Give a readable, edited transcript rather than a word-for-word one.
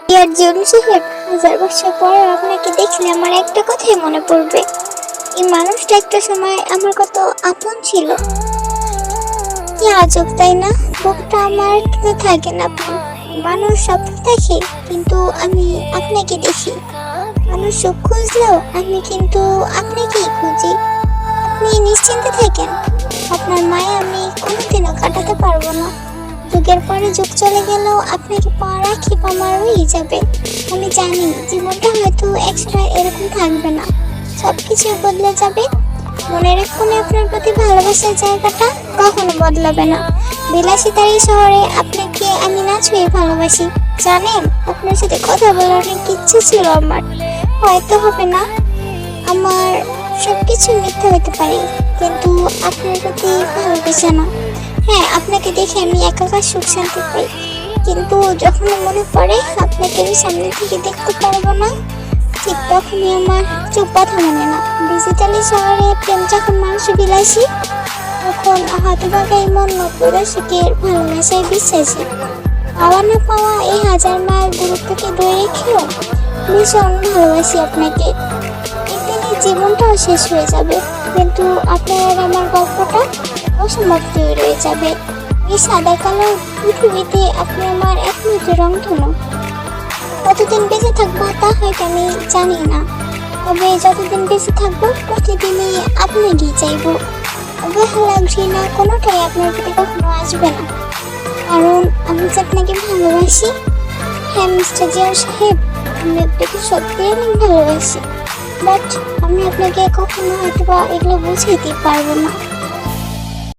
ইয়ার জীবন সাহেব, 1000 বছর পর আপনাকে দেখলে আমার একটা কথাই মনে পড়বে। এই মানুষটা একটা সময় আমার কত আপন ছিল। কি আজব তাই না? বুকটা আমার কিন্তু থাকে না আপনি। মানুষ স্বপ্ন দেখে, কিন্তু আমি আপনাকে দেখি। মানুষ সুখ খুঁজলেও আমি কিন্তু আপনাকেই খুঁজি। আপনি নিশ্চিন্তে থাকেন, আপনার মায়া আমি কোনোদিনও কাটাতে পারবো না। যুগের পরে যুগ চলে গেলেও আপনাকে পাওয়ার আক্ষেপ আমার রয়েই যাবে। আমি জানি জীবনটা হয়তো একসময় এরকম থাকবে না, সবকিছু বদলে যাবে। মনের এক কোণে আপনার প্রতি ভালোবাসার জায়গাটা কখনো বদলাবে না। বিলাসিতার এই শহরে আপনাকে আমি না ছুঁয়ে ভালোবাসি। জানেন, আপনার সাথে কথা বলার অনেক ইচ্ছে ছিল আমার। হয়তো হবে না, আমার সবকিছু মিথ্যা হতে পারে, কিন্তু আপনার প্রতি ভালোবাসা না। হ্যাঁ, আপনাকে দেখে আমি একাকার সুখ শান্তি পাই, কিন্তু যখন মনে পড়ে আপনাকে আমি সামনে থেকে দেখতে পারবো না, ঠিক তখনই আমার চোখ কথা মানে না। ডিজিটালি শহরে প্রেম যখন মানুষ বিলাসী, তখন হতভাগাই মন নতুরসিকের ভালোবাসায় বিশ্বাসী। পাওয়া না পাওয়া এই 1000 মাইল দূরত্বকে ধরে রেখেও ভীষণ ভালোবাসি আপনাকে। একদিন এই জীবনটাও শেষ হয়ে যাবে, কিন্তু আপনার আর আমার গল্পটা অসমাপ্ত রয়ে যাবে। এই সাদা কালো পৃথিবীতে আপনি আমার একমাত্র রংধনু। কতদিন বেঁচে থাকবো তা হয়তো আমি জানি না, তবে যতদিন বেঁচে থাকবো প্রতিদিনই আপনাকেই চাইবো। অবহেলা ঘৃণা কোনোটাই আপনার প্রতি কখনো আসবে না, কারণ আমি যে আপনাকে ভালোবাসি। হ্যাঁ মিস্টার জিয়াউর সাহেব, আমি আপনাকে সত্যি অনেক ভালোবাসি, বাট আমি আপনাকে কখনো হয়তো বা এগুলো বুঝাইতে পারবো না।